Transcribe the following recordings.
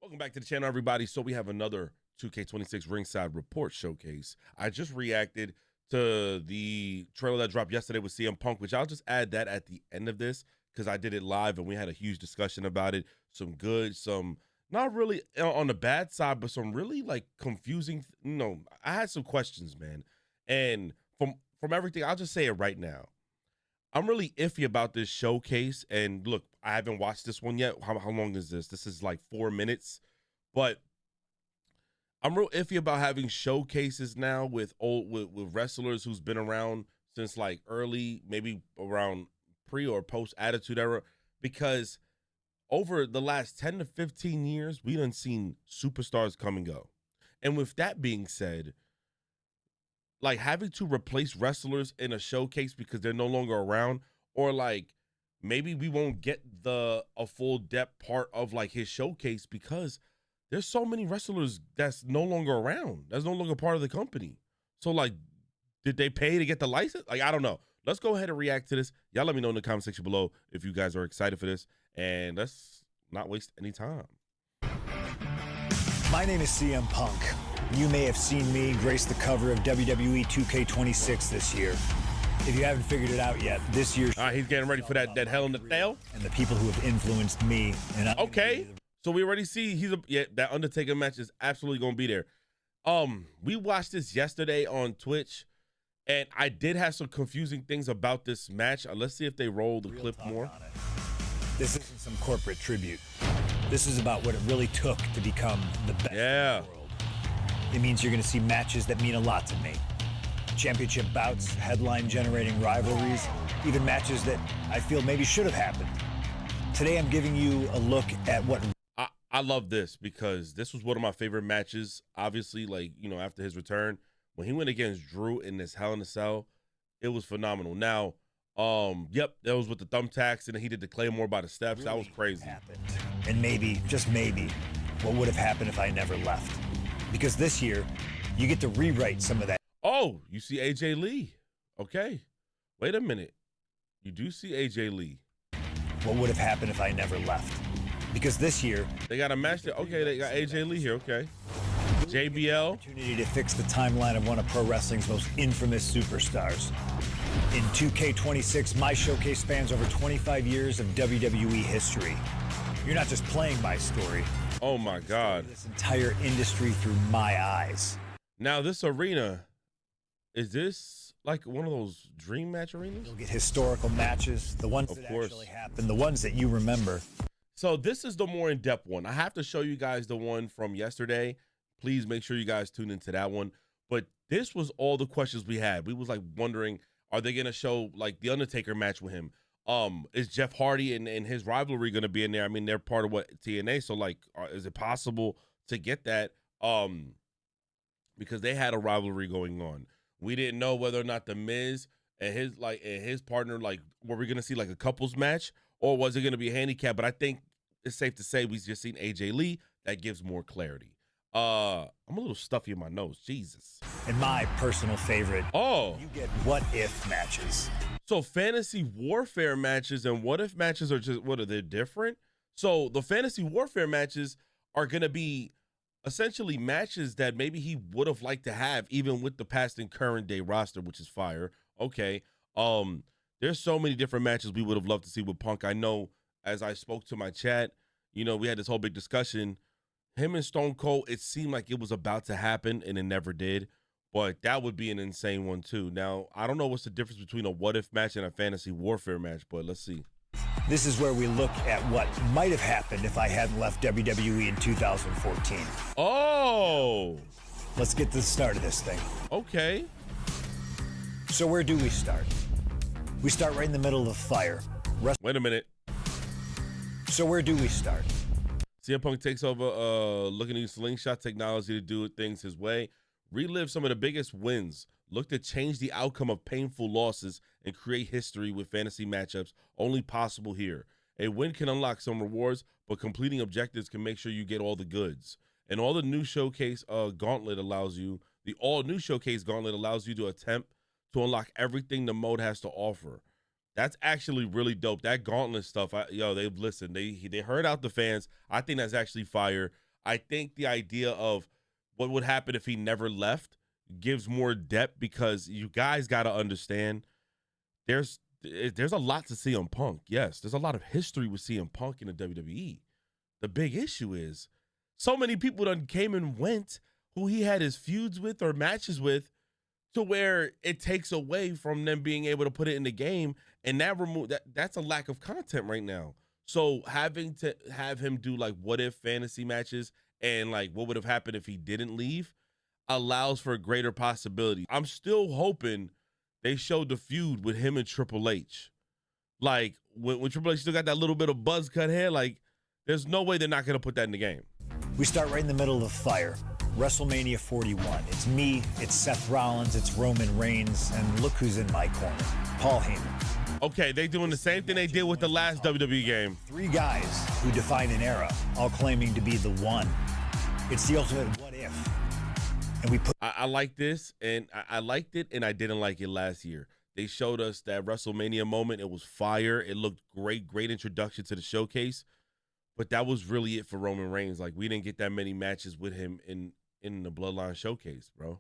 Welcome back to the channel, everybody. So we have another 2K26 Ringside Report Showcase. I just reacted to the trailer that dropped yesterday with CM Punk, which I'll just add that at the end of this because I did it live and we had a huge discussion about it. Some good, some not really on the bad side, but some really like confusing. I had some questions, man. And from everything, I'll just say it right now. I'm really iffy about this showcase. And look, I haven't watched this one yet. How long is this? This is like 4 minutes. But I'm real iffy about having showcases now with wrestlers who's been around since like early, maybe around pre or post Attitude Era, because over the last 10 to 15 years, we done seen superstars come and go. And with that being said, like having to replace wrestlers in a showcase because they're no longer around, or like maybe we won't get a full depth part of like his showcase because there's so many wrestlers that's no longer around, that's no longer part of the company. So like, did they pay to get the license? Like, I don't know. Let's go ahead and react to this. Y'all let me know in the comment section below if you guys are excited for this, and let's not waste any time. My name is CM Punk. You may have seen me grace the cover of WWE 2K26 this year. If you haven't figured it out yet, this year... All right, he's getting ready for that Hell in the Cell. And the people who have influenced me. And okay, so we already see that Undertaker match is absolutely going to be there. We watched this yesterday on Twitch, and I did have some confusing things about this match. Let's see if they roll the clip more. This isn't some corporate tribute. This is about what it really took to become the best in the world. It means you're going to see matches that mean a lot to me. Championship bouts, headline-generating rivalries, even matches that I feel maybe should have happened. Today, I'm giving you a look at what... I love this because this was one of my favorite matches. Obviously, like, after his return, when he went against Drew in this Hell in a Cell, it was phenomenal. Now, yep, that was with the thumbtacks, and he did the Claymore by the steps. Really, that was crazy. Happened. And maybe, just maybe, what would have happened if I never left? Because this year, you get to rewrite some of that. Oh, you see AJ Lee. Okay. Wait a minute. You do see AJ Lee. What would have happened if I never left? Because this year... They got a match there. Okay, they got AJ Lee here. Okay. JBL. Opportunity to fix the timeline of one of pro wrestling's most infamous superstars. In 2K26, my showcase spans over 25 years of WWE history. You're not just playing my story. Oh my God. This entire industry through my eyes. Now this arena, is this like one of those dream match arenas? You'll get historical matches, the ones that actually happened, the ones that you remember. So this is the more in-depth one. I have to show you guys the one from yesterday. Please make sure you guys tune into that one. But this was all the questions we had. We was like wondering, are they going to show like the Undertaker match with him? Is Jeff Hardy and his rivalry going to be in there? I mean, they're part of TNA. So like, is it possible to get that? Because they had a rivalry going on. We didn't know whether or not the Miz and his partner, like, were we going to see like a couples match, or was it going to be a handicap? But I think it's safe to say we've just seen AJ Lee. That gives more clarity. I'm a little stuffy in my nose. Jesus. And my personal favorite. Oh. You get what if matches. So fantasy warfare matches and what if matches are just, what are they different? So the fantasy warfare matches are going to be essentially matches that maybe he would have liked to have even with the past and current day roster, which is fire. Okay. There's so many different matches we would have loved to see with Punk. I know as I spoke to my chat, we had this whole big discussion. Him and Stone Cold, it seemed like it was about to happen and it never did. But that would be an insane one too. Now, I don't know what's the difference between a what if match and a fantasy warfare match, but let's see. This is where we look at what might have happened if I hadn't left WWE in 2014. Oh! Let's get to the start of this thing. Okay. So where do we start? We start right in the middle of the fire. Wait a minute. So where do we start? CM Punk takes over looking to use slingshot technology to do things his way. Relive some of the biggest wins. Look to change the outcome of painful losses and create history with fantasy matchups only possible here. A win can unlock some rewards, but completing objectives can make sure you get all the goods. And all the new showcase gauntlet allows you, the all-new showcase gauntlet allows you to attempt to unlock everything the mode has to offer. That's actually really dope. That gauntlet stuff, they've listened. They heard out the fans. I think that's actually fire. I think the idea of what would happen if he never left gives more depth, because you guys got to understand there's a lot to CM Punk. Yes, there's a lot of history with CM Punk in the WWE. The big issue is so many people done came and went who he had his feuds with or matches with, to where it takes away from them being able to put it in the game, and that's a lack of content right now. So having to have him do like what if fantasy matches and like what would have happened if he didn't leave allows for a greater possibility. I'm still hoping they showed the feud with him and Triple H. Like when Triple H still got that little bit of buzz cut hair, like there's no way they're not going to put that in the game. We start right in the middle of the fire. WrestleMania 41. It's me, it's Seth Rollins, it's Roman Reigns, and look who's in my corner, Paul Heyman. Okay, they doing the same thing they did with the last WWE game. 3 guys who define an era, all claiming to be the one. It's the ultimate what if. And we put. I like this, and I liked it, and I didn't like it last year. They showed us that WrestleMania moment. It was fire. It looked great. Great introduction to the showcase. But that was really it for Roman Reigns. Like, we didn't get that many matches with him in the Bloodline Showcase, bro.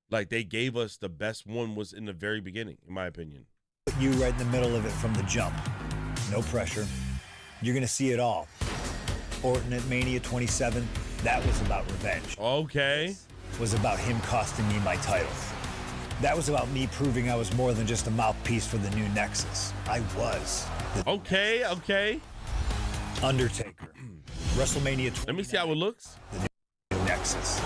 Like, they gave us the best one was in the very beginning, in my opinion. Put you right in the middle of it from the jump. No pressure. You're going to see it all. Orton at Mania 27, that was about revenge. Okay. Was about him costing me my title. That was about me proving I was more than just a mouthpiece for the new Nexus. I was. Okay. Undertaker. WrestleMania 20. Let me see how it looks. The new Nexus.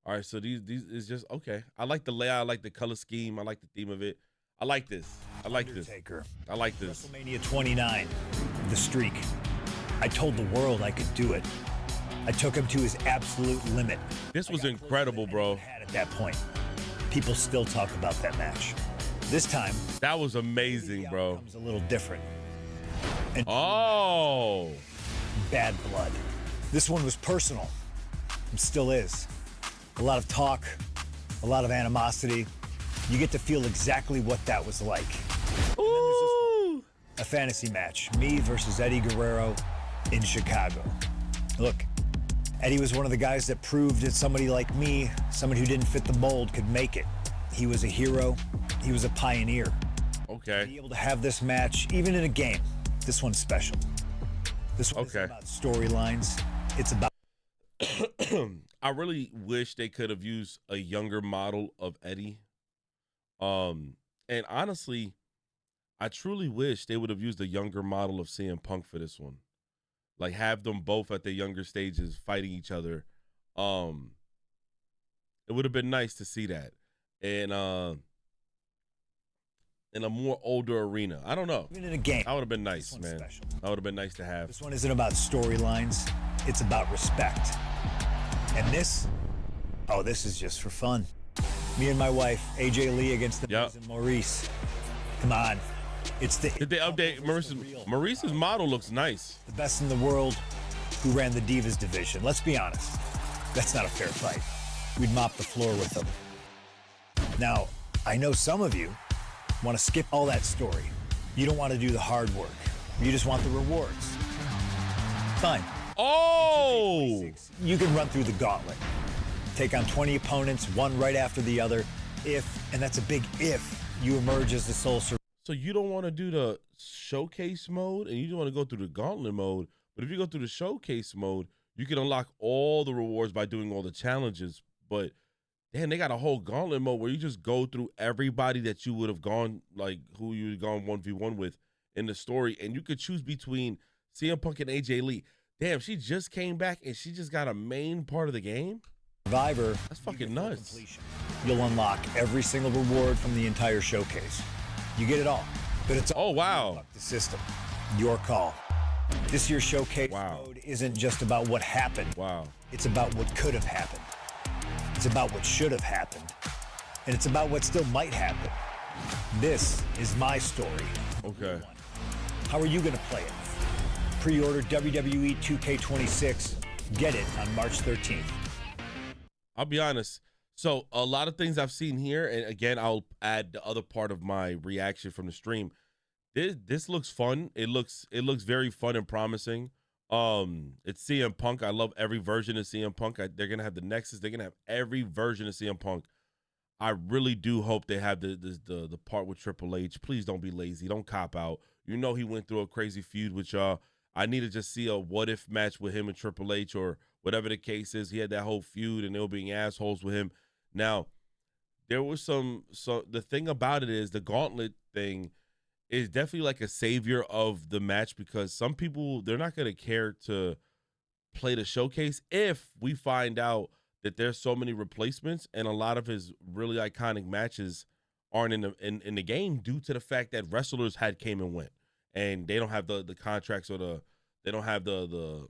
All right, so these is just okay. I like the layout. I like the color scheme. I like the theme of it. I like this. I like Undertaker. This. I like this. WrestleMania 29. The streak. I told the world I could do it. I took him to his absolute limit. This was incredible, bro. At that point, people still talk about that match. This time, that was amazing, bro. It was a little different. And bad blood. This one was personal. It still is. A lot of talk, a lot of animosity. You get to feel exactly what that was like. Ooh. A fantasy match, me versus Eddie Guerrero in Chicago. Look, Eddie was one of the guys that proved that somebody like me, somebody who didn't fit the mold, could make it. He was a hero. He was a pioneer. Okay. To be able to have this match, even in a game, this one's special. This one isn't about storylines. It's about. I really wish they could have used a younger model of Eddie. And honestly, I truly wish they would have used a younger model of CM Punk for this one. Like, have them both at their younger stages fighting each other. It would have been nice to see that. And in a more older arena. I don't know. Even in a game. That would have been nice, man. Special. That would have been nice to have. This one isn't about storylines. It's about respect. And this is just for fun. Me and my wife, AJ Lee against the Miz and Maurice. Come on. It's the. Did they update Maurice's model looks nice. The best in the world who ran the Divas division. Let's be honest. That's not a fair fight. We'd mop the floor with them. Now, I know some of you want to skip all that story. You don't want to do the hard work. You just want the rewards. Fine. Oh! You can run through the gauntlet. Take on 20 opponents, one right after the other. And that's a big if, you emerge as the sole survivor. So you don't want to do the showcase mode and you don't want to go through the gauntlet mode. But if you go through the showcase mode, you can unlock all the rewards by doing all the challenges. But damn, they got a whole gauntlet mode where you just go through everybody that you would have gone, like who you would have gone 1v1 with in the story. And you could choose between CM Punk and AJ Lee. Damn, she just came back and she just got a main part of the game? Survivor. That's fucking nuts. You'll unlock every single reward from the entire showcase. You get it all. But it's all the system. Your call. This year's showcase mode isn't just about what happened. It's about what could have happened. It's about what should have happened. And it's about what still might happen. This is my story. Okay. How are you going to play it? Pre-order WWE 2K26. Get it on March 13th. I'll be honest. So a lot of things I've seen here, and again, I'll add the other part of my reaction from the stream. This looks fun. It looks very fun and promising. It's CM Punk. I love every version of CM Punk. They're gonna have the Nexus. They're gonna have every version of CM Punk. I really do hope they have the part with Triple H. Please don't be lazy. Don't cop out. You know he went through a crazy feud with y'all. I need to just see a what if match with him and Triple H or whatever the case is. He had that whole feud and they were being assholes with him. Now, there was so the thing about it is the gauntlet thing is definitely like a savior of the match because some people, they're not going to care to play the showcase if we find out that there's so many replacements and a lot of his really iconic matches aren't in the game due to the fact that wrestlers had came and went and they don't have the contracts or they don't have the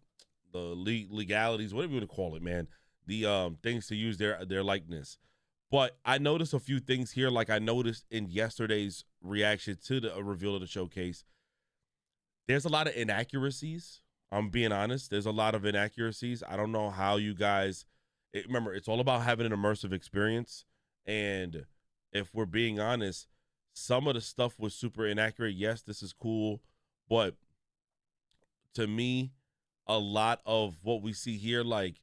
legalities, whatever you want to call it, man, the things to use their likeness. But I noticed a few things here, like I noticed in yesterday's reaction to the reveal of the showcase. There's a lot of inaccuracies. I'm being honest. There's a lot of inaccuracies. I don't know how you guys remember, it's all about having an immersive experience. And if we're being honest, some of the stuff was super inaccurate. Yes, this is cool. But to me, a lot of what we see here, like,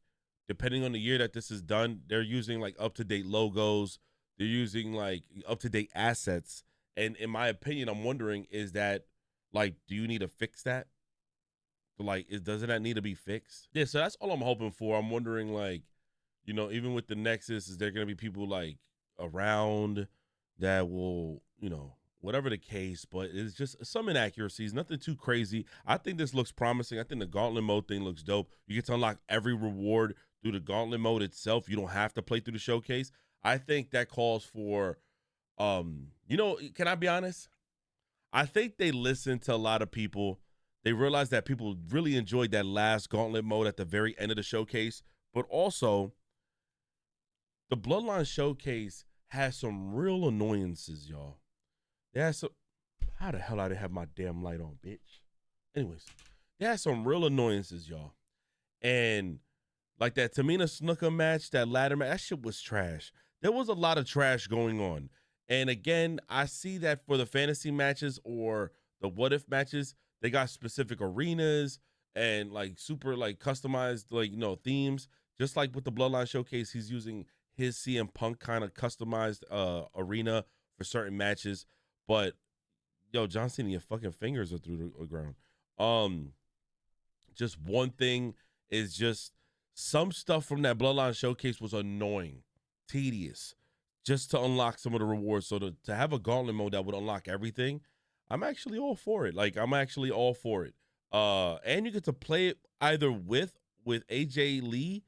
depending on the year that this is done, they're using like up-to-date logos. They're using like up-to-date assets. And in my opinion, I'm wondering, is that like, do you need to fix that? Like, doesn't that need to be fixed? Yeah, so that's all I'm hoping for. I'm wondering, like, you know, even with the Nexus, is there going to be people like around that will, you know, whatever the case, but it's just some inaccuracies, nothing too crazy. I think this looks promising. I think the gauntlet mode thing looks dope. You get to unlock every reward through the gauntlet mode itself. You don't have to play through the showcase. I think that calls for, you know, can I be honest? I think they listened to a lot of people. They realized that people really enjoyed that last gauntlet mode at the very end of the showcase, but also the Bloodline showcase has some real annoyances, y'all. They had some, how the hell I didn't have my damn light on, bitch? Anyways, they had some real annoyances, y'all. And like that Tamina Snuka match, that ladder match, that shit was trash. There was a lot of trash going on. And again, I see that for the fantasy matches or the what if matches, they got specific arenas and like super like customized, like, you know, themes. Just like with the Bloodline showcase, he's using his CM Punk kind of customized arena for certain matches. But yo, John Cena, your fucking fingers are through the ground. Just one thing is just some stuff from that Bloodline showcase was annoying, tedious, just to unlock some of the rewards. So to have a gauntlet mode that would unlock everything, I'm actually all for it. Like, I'm actually all for it. And you get to play it either with AJ Lee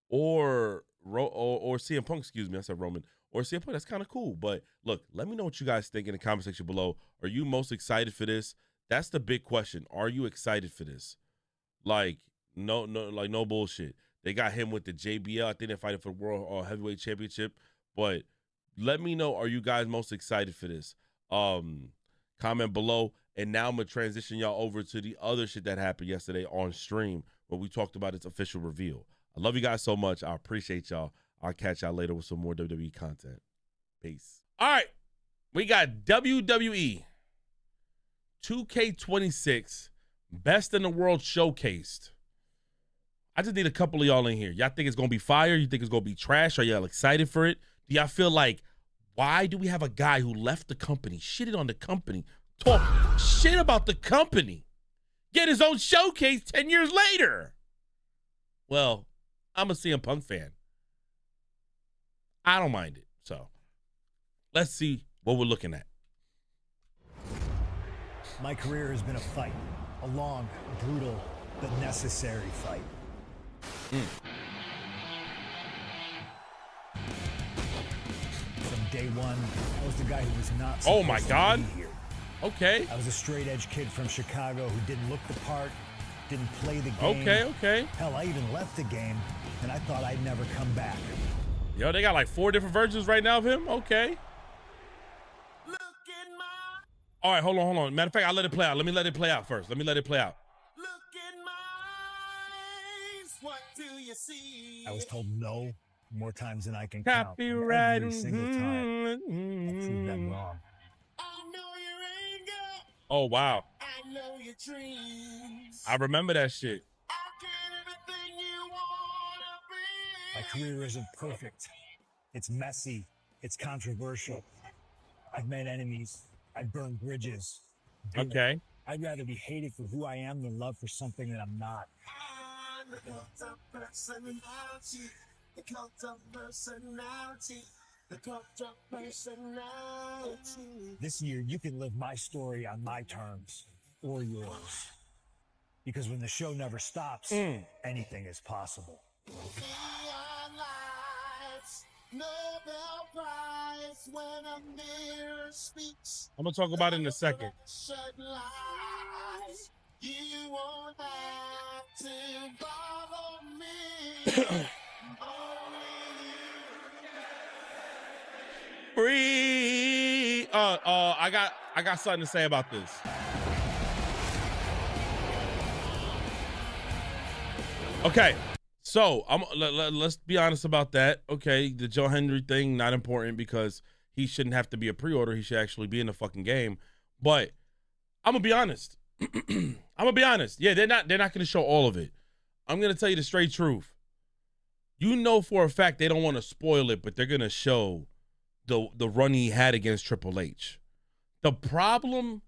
or CM Punk, excuse me, I said Roman, or CM Punk. That's kind of cool. But look, let me know what you guys think in the comment section below. Are you most excited for this? That's the big question. Are you excited for this? Like, no bullshit. They got him with the JBL. I think they're fighting for the World Heavyweight Championship. But let me know, are you guys most excited for this? Comment below. And now I'm going to transition y'all over to the other shit that happened yesterday on stream where we talked about its official reveal. I love you guys so much. I appreciate y'all. I'll catch y'all later with some more WWE content. Peace. All right. We got WWE 2K26 Best in the World showcased. I just need a couple of y'all in here. Y'all think it's going to be fire? You think it's going to be trash? Are y'all excited for it? Do y'all feel like, why do we have a guy who left the company, shitted on the company, talk shit about the company, get his own showcase 10 years later? Well, I'm a CM Punk fan. I don't mind it. So let's see what we're looking at. My career has been a fight, a long, brutal, but necessary fight. From day one, I was the guy who was not supposed to be here. Okay. I was a straight edge kid from Chicago who didn't look the part, didn't play the game. Okay. Hell, I even left the game, and I thought I'd never come back. Yo, they got like 4 different versions right now of him? Okay. All right, hold on. Matter of fact, I'll let it play out. Let me let it play out first. Look in my eyes, what do you see? I was told no more times than I can Copyright. count. Every single time, I proved them wrong. I know your anger. Oh, wow. I remember that shit. My career isn't perfect. It's messy. It's controversial. I've met enemies. I've burned bridges. Okay. I'd rather be hated for who I am than loved for something that I'm not. This year, you can live my story on my terms or yours. Because when the show never stops, anything is possible. I'm going to talk about it in a second. You won't have to follow me. Free. I got something to say about this. Okay, so let's be honest about that. Okay, the Joe Henry thing, not important because he shouldn't have to be a pre-order. He should actually be in the fucking game. But I'm gonna be honest. Yeah, they're not gonna show all of it. I'm gonna tell you the straight truth. You know for a fact they don't want to spoil it, but they're gonna show the run he had against Triple H. The problem,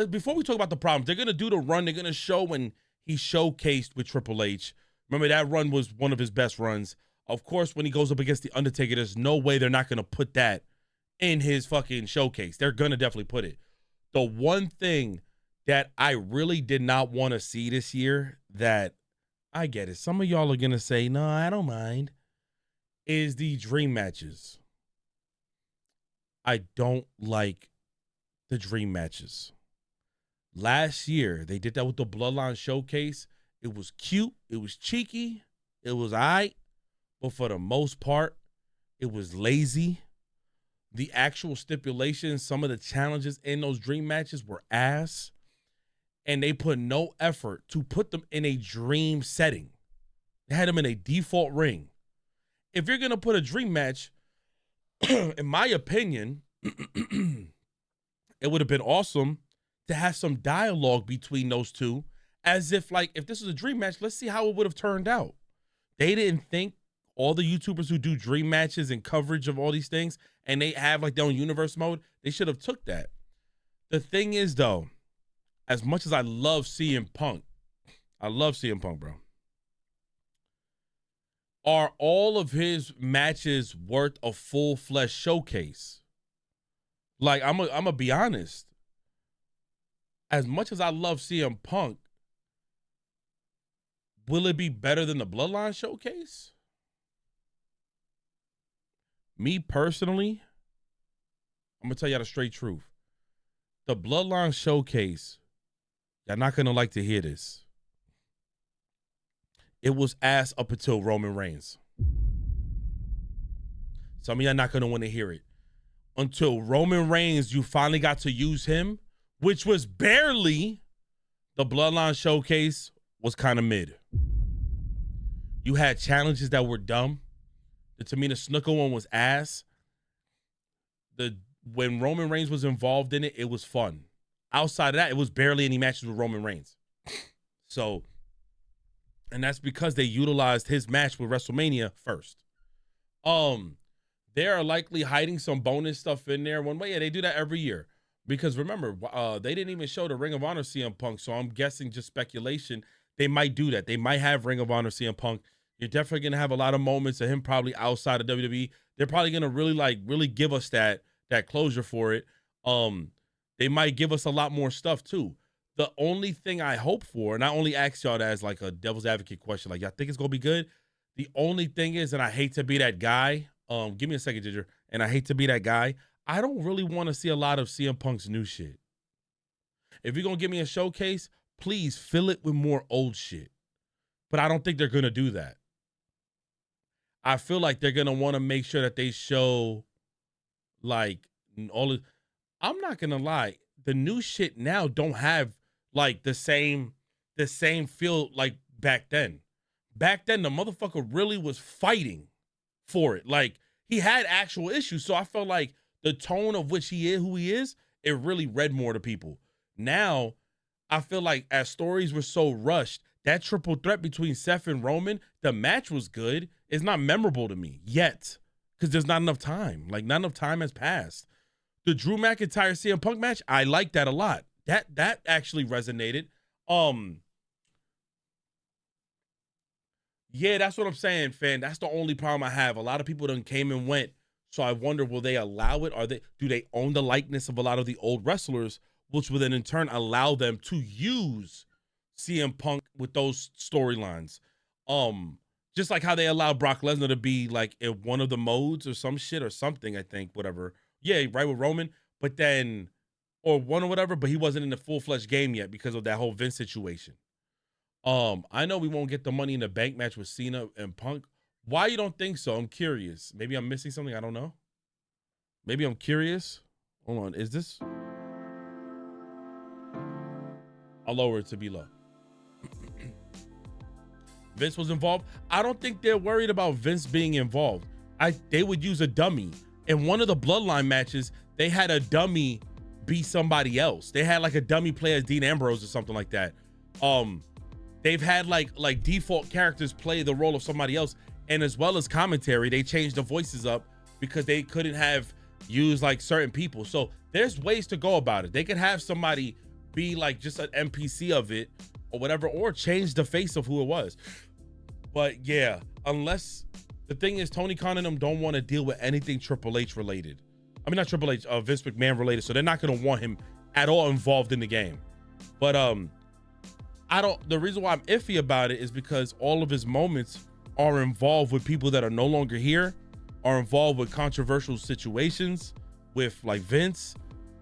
before we talk about the problem, they're gonna do the run. They're gonna show when he showcased with Triple H. Remember, that run was one of his best runs. Of course, when he goes up against The Undertaker, there's no way they're not going to put that in his fucking showcase. They're going to definitely put it. The one thing that I really did not want to see this year, that I get it, some of y'all are going to say, no, I don't mind, is the dream matches. I don't like the dream matches. Last year, they did that with the Bloodline Showcase. It was cute. It was cheeky. It was all right. But for the most part, it was lazy. The actual stipulations, some of the challenges in those dream matches were ass. And they put no effort to put them in a dream setting. They had them in a default ring. If you're going to put a dream match, in my opinion, it would have been awesome to have some dialogue between those two, as if, like, if this was a dream match, let's see how it would have turned out. They didn't think, all the YouTubers who do dream matches and coverage of all these things, and they have like their own universe mode, they should have took that. The thing is, though, as much as I love CM Punk, bro. Are all of his matches worth a full-fledged showcase? Like, I'm gonna be honest. As much as I love CM Punk, will it be better than the Bloodline Showcase? Me personally, I'm going to tell y'all the straight truth. The Bloodline Showcase, y'all not going to like to hear this. It was ass up until Roman Reigns. Some of y'all not going to want to hear it. Until Roman Reigns, you finally got to use him, which was barely. The Bloodline Showcase was kind of mid. You had challenges that were dumb. The Tamina Snuka one was ass. When Roman Reigns was involved in it, it was fun. Outside of that, it was barely any matches with Roman Reigns. So, and that's because they utilized his match with WrestleMania first. They are likely hiding some bonus stuff in there one way. Yeah, they do that every year. Because remember, they didn't even show the Ring of Honor CM Punk, so I'm guessing just speculation. They might do that. They might have Ring of Honor CM Punk. You're definitely going to have a lot of moments of him probably outside of WWE. They're probably going to really give us that closure for it. They might give us a lot more stuff too. The only thing I hope for, and I only ask y'all that as like a devil's advocate question, like, y'all think it's going to be good? The only thing is, and I hate to be that guy, give me a second, Ginger, and I hate to be that guy, I don't really want to see a lot of CM Punk's new shit. If you're going to give me a showcase, please fill it with more old shit. But I don't think they're going to do that. I feel like they're going to want to make sure that they show, like, all of... I'm not going to lie. The new shit now don't have, like, the same feel like back then. Back then, the motherfucker really was fighting for it. Like, he had actual issues. So I felt like the tone of which he is, who he is, it really read more to people. Now, I feel like as stories were so rushed, that triple threat between Seth and Roman, the match was good. It's not memorable to me yet because there's not enough time. Like, not enough time has passed. The Drew McIntyre CM Punk match, I like that a lot. That actually resonated. Yeah, that's what I'm saying, fan. That's the only problem I have. A lot of people done came and went. So I wonder, will they allow it? Do they own the likeness of a lot of the old wrestlers, which will then in turn allow them to use CM Punk with those storylines? Just like how they allowed Brock Lesnar to be like in one of the modes or some shit or something, I think, whatever. Yeah, right, with Roman, but then, or one or whatever, but he wasn't in the full-fledged game yet because of that whole Vince situation. I know we won't get the Money in the Bank match with Cena and Punk. Why you don't think so? I'm curious. Maybe I'm missing something. I don't know. Maybe I'm curious. Hold on. Is this? I'll lower it to be low. Vince was involved. I don't think they're worried about Vince being involved. They would use a dummy. In one of the Bloodline matches, they had a dummy be somebody else. They had like a dummy play as Dean Ambrose or something like that. They've had like default characters play the role of somebody else. And as well as commentary, they changed the voices up because they couldn't have used like certain people. So there's ways to go about it. They could have somebody be like just an NPC of it or whatever, or change the face of who it was. But yeah, unless the thing is Tony Khan and them don't want to deal with anything Triple H related. I mean, not Triple H, Vince McMahon related. So they're not going to want him at all involved in the game. But the reason why I'm iffy about it is because all of his moments are involved with people that are no longer here, are involved with controversial situations with like Vince.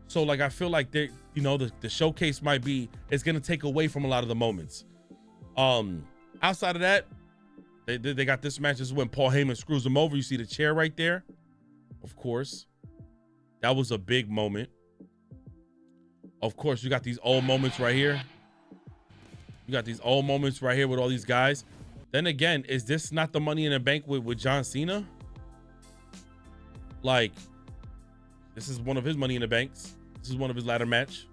So like, I feel like they, the showcase might be, it's going to take away from a lot of the moments. Outside of that, they got this match. This is when Paul Heyman screws him over. You see the chair right there. Of course, that was a big moment. Of course, you got these old moments right here. You got these old moments right here with all these guys. Then again, is this not the Money in the Bank with John Cena? Like, this is one of his Money in the Banks. This is one of his ladder match.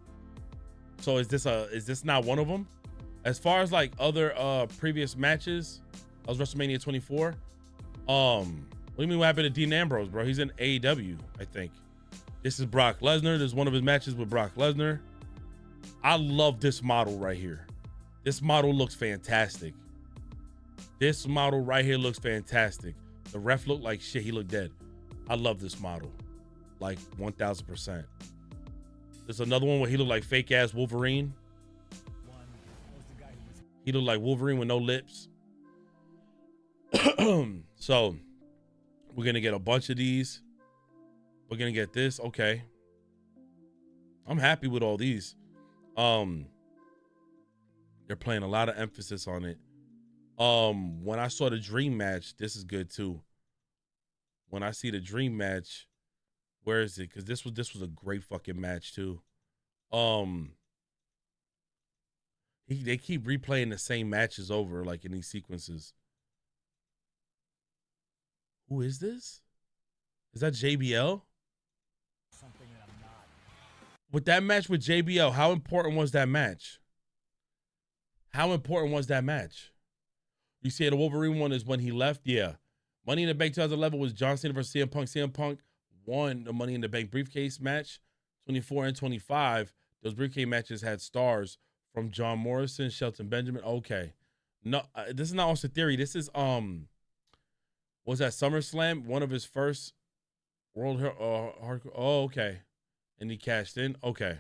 So is this not one of them? As far as like other previous matches, that was WrestleMania 24. What do you mean what happened to Dean Ambrose, bro? He's in AEW, I think. This is Brock Lesnar. This is one of his matches with Brock Lesnar. I love this model right here. This model looks fantastic. This model right here looks fantastic. The ref looked like shit. He looked dead. I love this model. Like 1000%. There's another one where he looked like fake ass Wolverine. He looked like Wolverine with no lips. So we're going to get a bunch of these. We're going to get this. Okay. I'm happy with all these. They're playing a lot of emphasis on it. When I saw the dream match, this is good too. When I see the dream match, where is it? Because this was a great fucking match too. They keep replaying the same matches over, like in these sequences. Who is this? Is that JBL? Something that I'm not. With that match with JBL, how important was that match? How important was that match? You see, the Wolverine one is when he left. Yeah. Money in the Bank 2011 was John Cena versus CM Punk. CM Punk won the Money in the Bank briefcase match. 24 and 25. Those briefcase matches had stars from John Morrison, Shelton Benjamin. Okay. No, this is not Austin Theory. This is, was that SummerSlam? One of his first World Hardcore. Oh, okay. And he cashed in. Okay.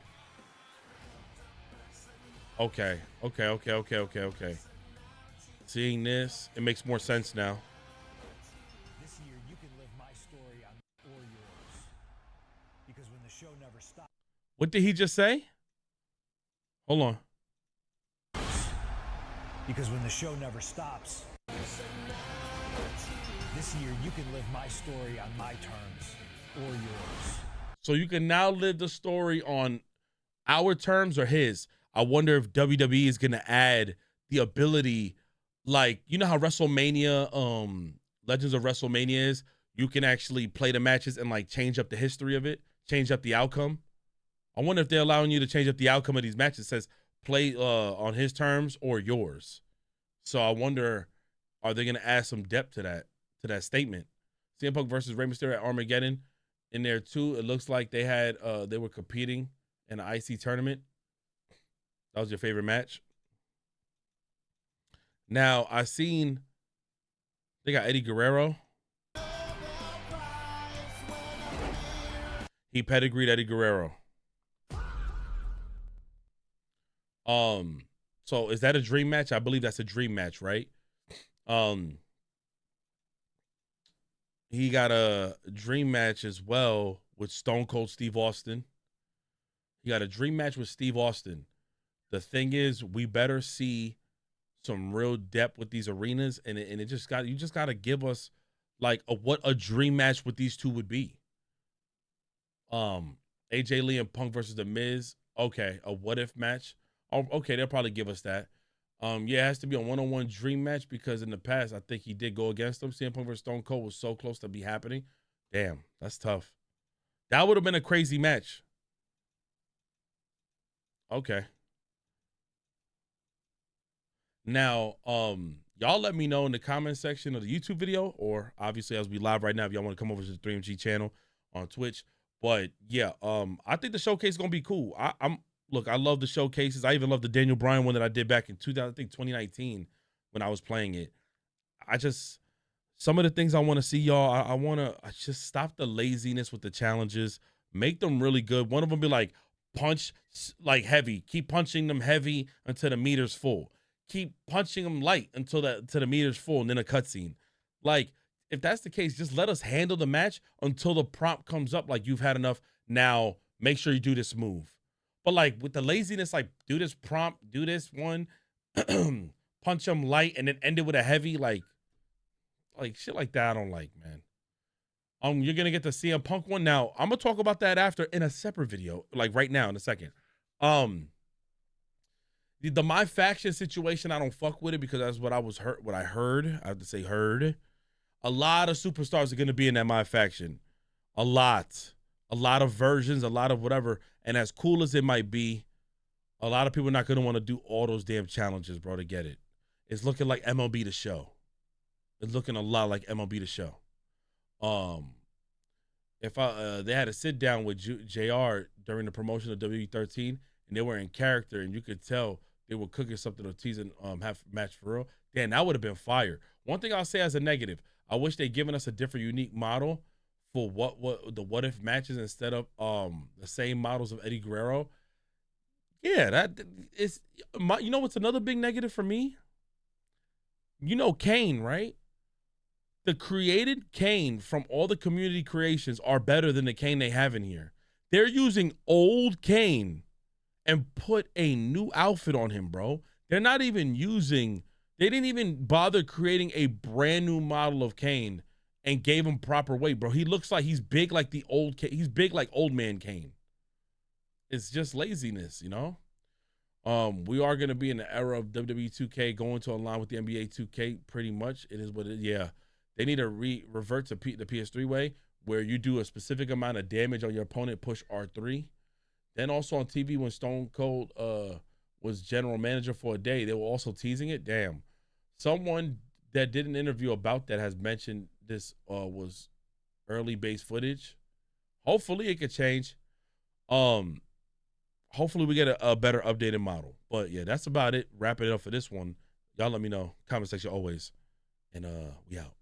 Okay. Seeing this, it makes more sense now. This year you can live my story or yours. Because when the show never stops. What did he just say? Hold on. Because when the show never stops. This year you can live my story on my terms or yours. So you can now live the story on our terms or his. I wonder if WWE is going to add the ability, like, you know how WrestleMania, Legends of WrestleMania is? You can actually play the matches and like change up the history of it, change up the outcome. I wonder if they're allowing you to change up the outcome of these matches. It says play on his terms or yours. So I wonder, are they going to add some depth to that statement? CM Punk versus Rey Mysterio at Armageddon. In there too, it looks like they were competing in an IC tournament. That was your favorite match. Now I seen they got Eddie Guerrero. He pedigreed Eddie Guerrero. So is that a dream match? I believe that's a dream match, right? He got a dream match as well with Stone Cold Steve Austin. He got a dream match with Steve Austin. The thing is, we better see some real depth with these arenas, and you just got to give us like what a dream match with these two would be. AJ Lee and Punk versus The Miz. Okay, a what if match. Oh, okay, they'll probably give us that. Yeah, it has to be a one-on-one dream match because in the past, I think he did go against him. CM Punk versus Stone Cold was so close to be happening. Damn, that's tough. That would have been a crazy match. Okay. Now, y'all let me know in the comment section of the YouTube video, or obviously as we live right now, if y'all want to come over to the 3MG channel on Twitch. But yeah, I think the showcase is gonna be cool. Look, I love the showcases. I even love the Daniel Bryan one that I did back in 2019 when I was playing it. Some of the things I want to see, y'all, I just stop the laziness with the challenges. Make them really good. One of them be like, punch like heavy. Keep punching them heavy until the meter's full. Keep punching them light until the meter's full, and then a cutscene. Like, if that's the case, just let us handle the match until the prompt comes up. Like, you've had enough. Now, make sure you do this move. But like with the laziness, like do this prompt, do this one, punch them light, and then end it with a heavy, like shit like that. I don't like, man. You're gonna get the CM Punk one now. I'm gonna talk about that after in a separate video, like right now in a second. The My Faction situation, I don't fuck with it because that's what I heard. I have to say heard. A lot of superstars are gonna be in that My Faction. A lot of versions, a lot of whatever. And as cool as it might be, a lot of people are not going to want to do all those damn challenges, bro, to get it. It's looking like MLB The Show. It's looking a lot like MLB The Show. If they had a sit down with JR during the promotion of WWE 13, and they were in character, and you could tell they were cooking something or teasing half match for real, damn, that would have been fire. One thing I'll say as a negative, I wish they'd given us a different, unique model for what if matches instead of the same models of Eddie Guerrero. Yeah, that is you know what's another big negative for me? You know Kane, right? The created Kane from all the community creations are better than the Kane they have in here. They're using old Kane and put a new outfit on him, bro. They didn't even bother creating a brand new model of Kane and gave him proper weight, bro. He looks like he's big like he's big like old man Kane. It's just laziness, you know? We are going to be in the era of WWE 2K going to align with the NBA 2K pretty much. It is what it is. Yeah. They need to revert to the PS3 way where you do a specific amount of damage on your opponent, push R3. Then also on TV when Stone Cold was general manager for a day, they were also teasing it. Damn. Someone that did an interview about that has mentioned this was early base footage. Hopefully it could change. Hopefully we get a better updated model. But yeah, that's about it. Wrapping it up for this one. Y'all let me know. Comment section always. And we out.